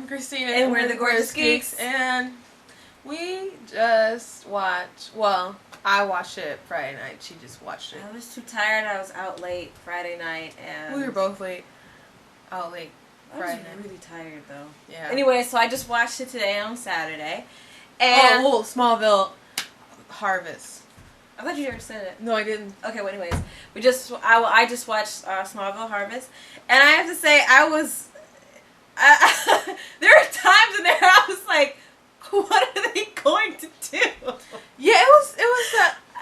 I'm Christina. And we're the Gorgeous Geeks. And we just watched, well, I watched it Friday night. She just watched it. I was too tired. I was out late Friday night. And We were both out late Friday I was really tired, though. Yeah. Anyway, so I just watched it today on Saturday. And Smallville Harvest. I thought you already said it. No, I didn't. Okay, well, anyways, I just watched Smallville Harvest, and I have to say there are times in there I was like, what are they going to do? Yeah,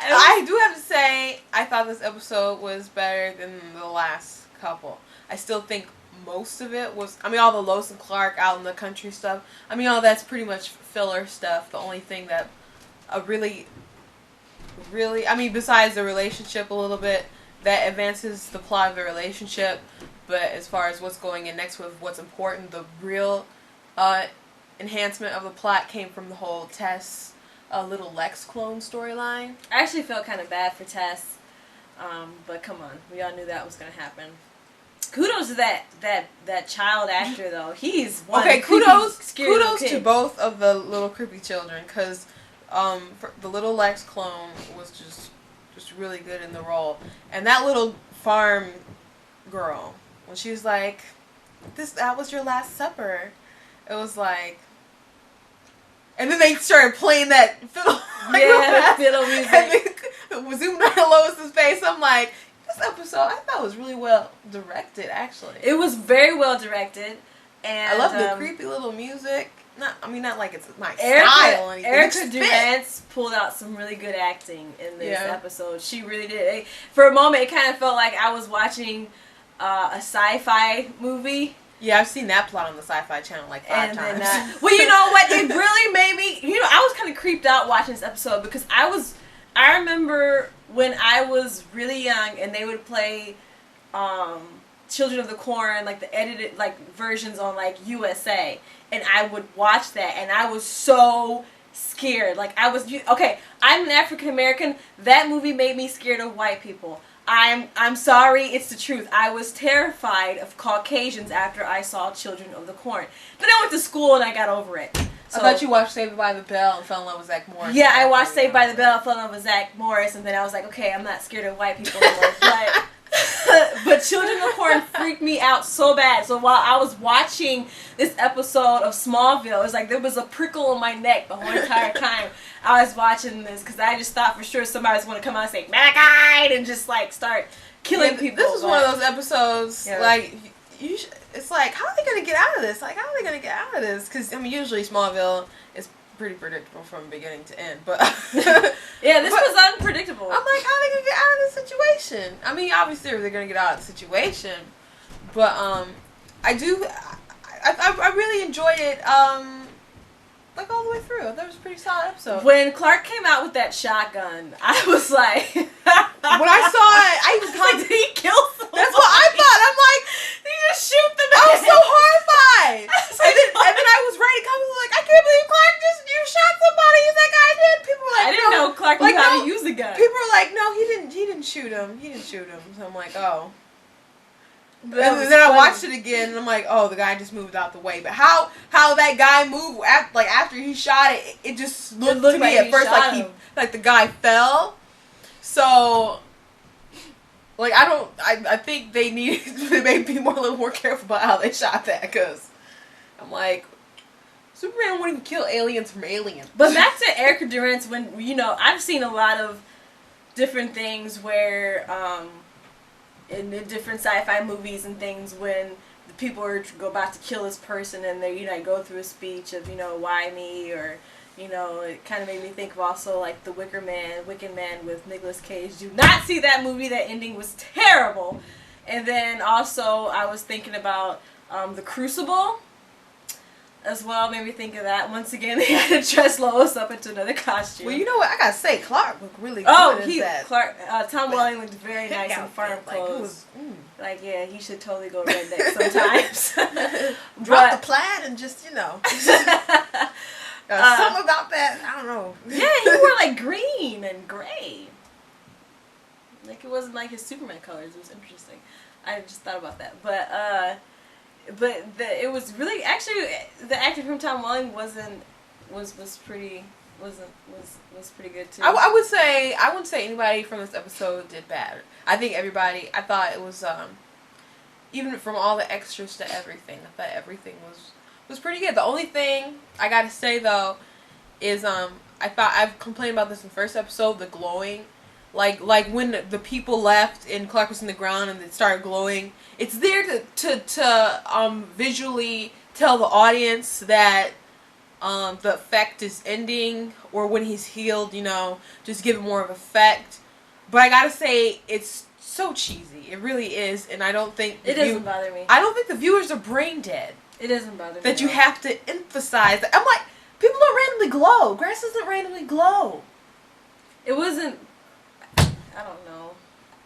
I do have to say, I thought this episode was better than the last couple. I still think most of it was, all the Lois and Clark out in the country stuff, all that's pretty much filler stuff. The only thing that really, besides the relationship a little bit, that advances the plot of the relationship, but as far as what's going in next with what's important, the real enhancement of the plot came from the whole Tess, little Lex clone storyline. I actually felt kind of bad for Tess, but come on, we all knew that was going to happen. Kudos to that child actor, though. He's one kudos to both of the little creepy children, because the little Lex clone was just really good in the role, and that little farm girl, when she was like, that was your last supper, it was like, and then they started playing that fiddle, fiddle music, and they zoomed on Lois's face. I'm like, this episode I thought was really well directed. Actually, it was very well directed, and I love the creepy little music. Not like it's my style or anything. Erica Durance pulled out some really good acting in this episode. She really did. For a moment, it kind of felt like I was watching a sci-fi movie. Yeah, I've seen that plot on the Sci-Fi Channel like 5 times. Well, you know what? It really made me. I was kind of creeped out watching this episode because I remember when I was really young and they would play Children of the Corn, like the edited versions on USA, and I would watch that, and I was so scared. I'm an African American. That movie made me scared of white people. I'm sorry, it's the truth. I was terrified of Caucasians after I saw Children of the Corn. Then I went to school and I got over it. So, I thought you watched Saved by the Bell and fell in love with Zach Morris. Yeah, I watched Saved by the Bell, fell in love with Zach Morris, and then I was like, okay, I'm not scared of white people anymore. But Children of the Corn freaked me out so bad. So while I was watching this episode of Smallville, it was like there was a prickle in my neck the whole entire time I was watching this, because I just thought for sure somebody was going to come out and say Malachi and just start killing people. This is one of those episodes it's like, how are they going to get out of this? Because usually Smallville is pretty predictable from beginning to end, but yeah, this was unpredictable. I'm like, how are they gonna get out of this situation? Obviously they're gonna get out of the situation, but I really enjoyed it all the way through. That was a pretty solid episode. When Clark came out with that shotgun, I was like, when I saw it, I was like, did he kill someone? That's what I thought. I'm like, he just shoot them. I was so horrified. And then I was ready to come and like, I can't believe Clark you shot somebody. He's like, I did. People were like, I didn't know Clark knew how to use a gun. People were like, no, he didn't shoot him. So I'm like, oh. And then I watched it again, and I'm like, oh, the guy just moved out the way. But how that guy moved after he shot it, it just looked to me at first like the guy fell. So, I think they need to maybe be a little more careful about how they shot that, because I'm like, Superman wouldn't even kill aliens from aliens. But back to Erica Durance, when I've seen a lot of different things where in the different sci-fi movies and things, when the people are about to kill this person and they go through a speech of why me, or it kind of made me think of also like the Wicked Man with Nicolas Cage. Do not see that movie. That ending was terrible. And then also I was thinking about The Crucible as well. Made me think of that. Once again, they had to dress Lois up into another costume. Well, you know what? I gotta say, Clark looked really good. Tom Welling looked very nice in farm clothes. He should totally go redneck sometimes. Drop the plaid and just something about that. I don't know. Yeah, he wore green and gray. It wasn't like his Superman colors. It was interesting. I just thought about that, but but it was really actually the acting from Tom Welling was pretty good too. I would say I wouldn't say anybody from this episode did bad. I think everybody. I thought it was even from all the extras to everything. I thought everything was pretty good. The only thing I gotta say though is I thought I've complained about this in the first episode, the glowing. Like when the people left and Clark was in the ground and it started glowing, it's there to visually tell the audience that the effect is ending, or when he's healed, just give it more of effect. But I gotta say, it's so cheesy. It really is, and I don't think it doesn't bother me. I don't think the viewers are brain dead. It doesn't bother me. That you have to emphasize. I'm like, people don't randomly glow. Grass doesn't randomly glow. It wasn't. I don't know.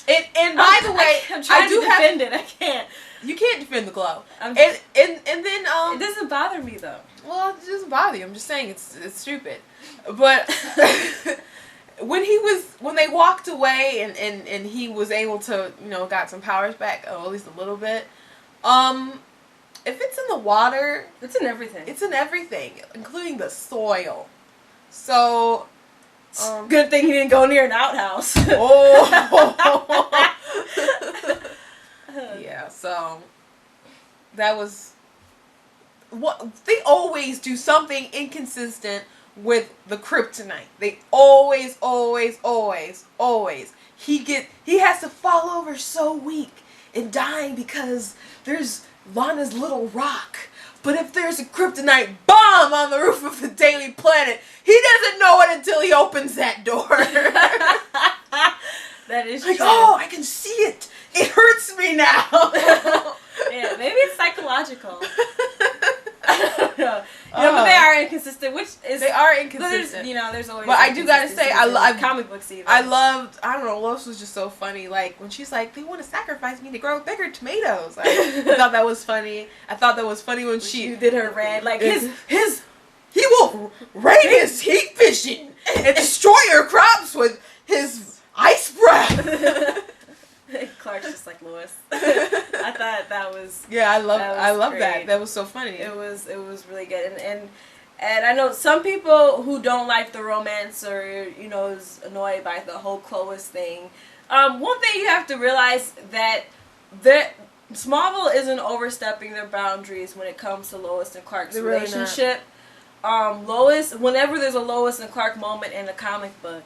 And by the way, I'm trying to defend it. I can't. You can't defend the glow. And then it doesn't bother me though. Well, it doesn't bother you. I'm just saying it's stupid. But when they walked away and he was able to got some powers back, at least a little bit. If it's in the water, it's in everything. It's in everything, including the soil. So. Good thing he didn't go near an outhouse. Oh. Yeah, so that was what they always do, something inconsistent with the kryptonite. They always he has to fall over so weak and dying because there's Lana's little rock. But if there's a kryptonite bomb on the roof of the Daily Planet, he doesn't know it until he opens that door. That is like, true. Oh, I can see it. It hurts me now. Yeah, maybe it's psychological. I don't know. But they are inconsistent, they are inconsistent. There's always. But I do gotta say, I love comic books even. I don't know. Lois was just so funny. Like when she's like, "They want to sacrifice me to grow bigger tomatoes." I thought that was funny. I thought that was funny when she did her rant. Like he will raid his heat vision and destroy your crops with his ice breath. Clark's just like Lois. I thought that was I love that. That was so funny. It was really good. And I know some people who don't like the romance or is annoyed by the whole Clois thing. One thing you have to realize that Smallville isn't overstepping their boundaries when it comes to Lois and Clark's relationship. Lois, whenever there's a Lois and Clark moment in a comic book,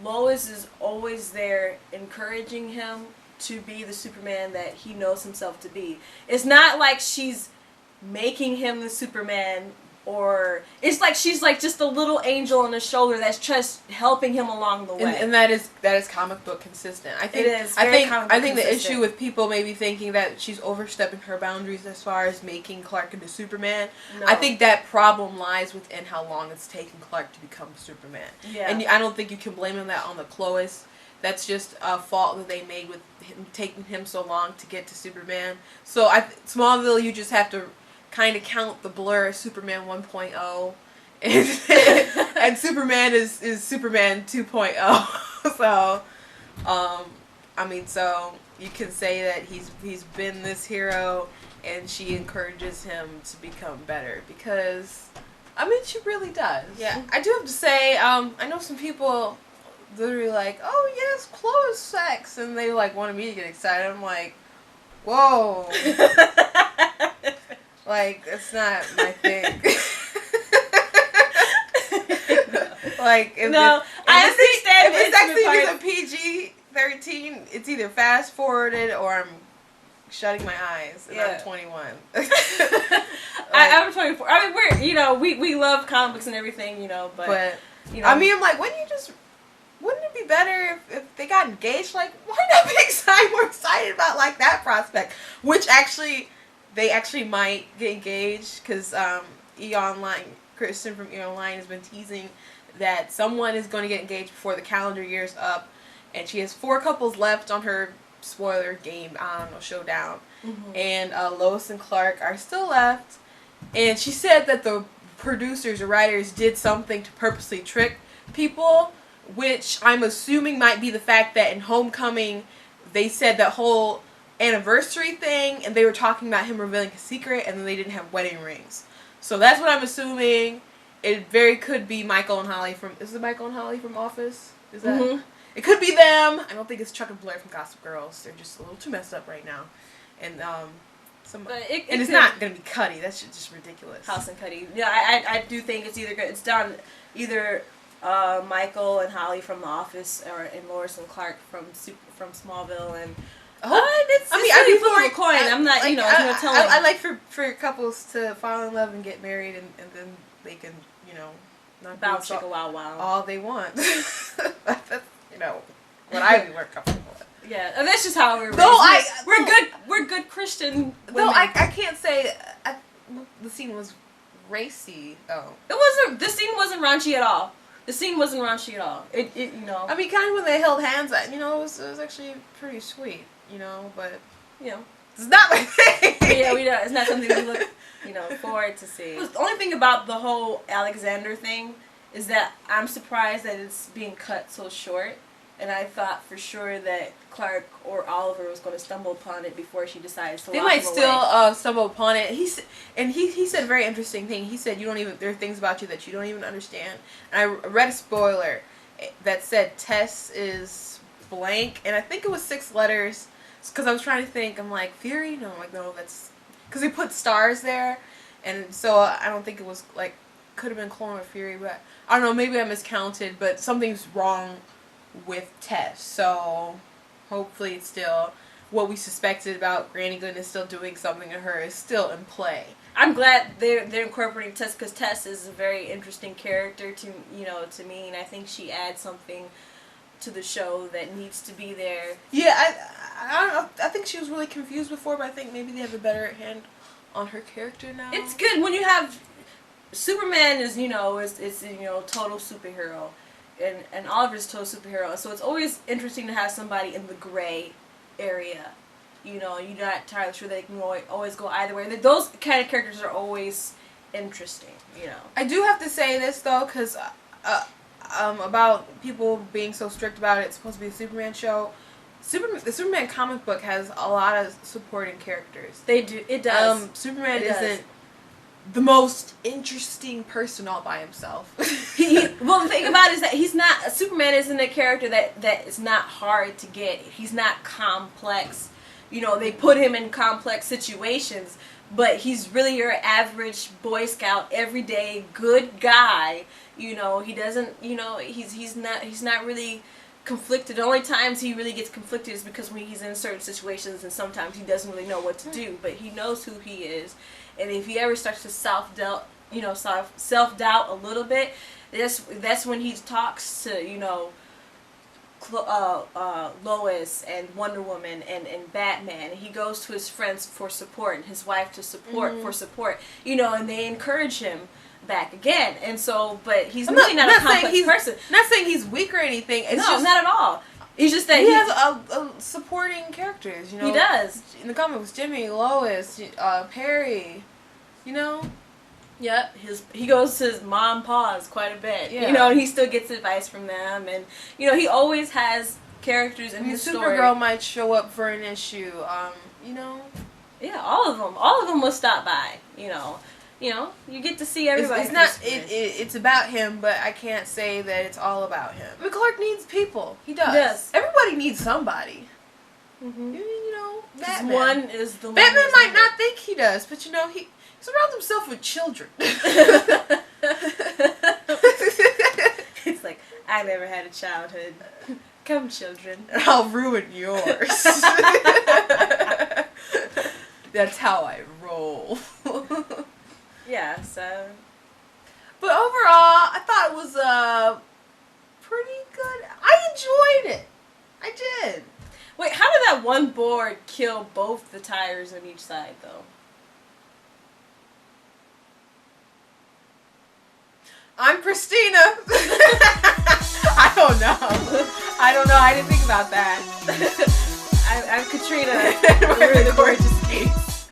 Lois is always there encouraging him to be the Superman that he knows himself to be. It's not like she's making him the Superman, or it's like she's like just a little angel on his shoulder that's just helping him along the way. And that is comic book consistent. I think it is. I think the issue with people maybe thinking that she's overstepping her boundaries as far as making Clark into Superman. No. I think that problem lies within how long it's taken Clark to become Superman. Yeah. And I don't think you can blame that on the Clois. That's just a fault that they made with him taking him so long to get to Superman. So Smallville, you just have to kind of count the blur as Superman 1.0 and Superman is Superman 2.0. So so you can say that he's been this hero and she encourages him to become better because she really does. Yeah, I do have to say I know some people literally like, oh yes, Clois sex, and they like wanted me to get excited. I'm like, whoa. Like, it's not my thing. Like, if it's actually a PG-13, it's either fast forwarded or I'm shutting my eyes and I'm 21. I'm 24. I mean, we love comic books and everything, but I'm like, wouldn't it be better if they got engaged? Like, why not be more excited about like that prospect? Which they actually might get engaged because Kristen from E! Online has been teasing that someone is going to get engaged before the calendar year's up, and she has 4 couples left on her spoiler game, showdown, and Lois and Clark are still left, and she said that the producers or writers did something to purposely trick people, which I'm assuming might be the fact that in Homecoming they said that whole anniversary thing, and they were talking about him revealing his secret, and then they didn't have wedding rings. So that's what I'm assuming. It very could be Michael and Holly from... Is it Michael and Holly from Office? Is that... Mm-hmm. It could be them. I don't think it's Chuck and Blair from Gossip Girls. They're just a little too messed up right now. And it's not going to be Cuddy. That's just ridiculous. House and Cuddy. Yeah, I do think it's done either Michael and Holly from The Office, and Lois and Clark from Smallville, and I'd be flipping a coin. I'm not, no telling. I like for couples to fall in love and get married, and then they can, not bounce chicka wow wow all they want. That's what I be more comfortable with. Yeah, and that's just how we're raised. We're good Christian women. No, I can't say the scene was racy. Oh, the scene wasn't raunchy at all. The scene wasn't raunchy at all. It I mean, kind of when they held hands, it was actually pretty sweet. But it's not my thing. Yeah, it's not something we look forward to see. The only thing about the whole Alexander thing is that I'm surprised that it's being cut so short. And I thought for sure that Clark or Oliver was going to stumble upon it before she decides to. They might still stumble upon it. He said a very interesting thing. He said there are things about you that you don't even understand. And I read a spoiler that said Tess is blank, and I think it was 6 letters. Because I was trying to think, I'm like, Fury? No, I'm like, no, that's because they put stars there, and so I don't think it was could have been Clone or Fury, but I don't know. Maybe I miscounted, but something's wrong with Tess, so hopefully it's still what we suspected about Granny Goodness still doing something to her is still in play. I'm glad they're incorporating Tess, because Tess is a very interesting character to me, and I think she adds something to the show that needs to be there. Yeah, I don't know. I think she was really confused before, but I think maybe they have a better hand on her character now. It's good when you have Superman is total superhero. And Oliver's total superhero, so it's always interesting to have somebody in the gray area. You're not entirely sure they can always go either way. Those kind of characters are always interesting. I do have to say this though, because about people being so strict about it. It's supposed to be a Superman show. The Superman comic book has a lot of supporting characters. They do. It does. Superman isn't the most interesting person all by himself. Well, the thing about it is that Superman isn't a character that is not hard to get. He's not complex. They put him in complex situations, but he's really your average Boy Scout, everyday good guy. He doesn't, he's not really conflicted. The only times he really gets conflicted is because when he's in certain situations, and sometimes he doesn't really know what to do, but he knows who he is. And if he ever starts to self-doubt a little bit, that's when he talks to, Lois and Wonder Woman and Batman. And he goes to his friends for support and his wife for support, and they encourage him back again. And so, but he's really not a complex person. Not saying he's weak or anything. It's just not at all. It's just that he has a supporting characters. He does. In the comics, Jimmy, Lois, Perry. Yep, he goes to his mom paws quite a bit. Yeah. And he still gets advice from them, and he always has characters in his story. Supergirl might show up for an issue. Yeah, all of them will stop by. You get to see everybody. It's about him, but I can't say that it's all about him. I mean, Clark needs people. He does. Yes. Everybody needs somebody. Mm-hmm. Batman. One is the Batman might not think he does, but he surrounds himself with children. It's like, I never had a childhood. Come, children. And I'll ruin yours. That's how I roll. Yeah, so. But overall, I thought it was pretty good. I enjoyed it. I did. Wait, how did that one board kill both the tires on each side, though? I'm Christina. I don't know. I didn't think about that. I'm Katrina. We're the gorgeous Geeks.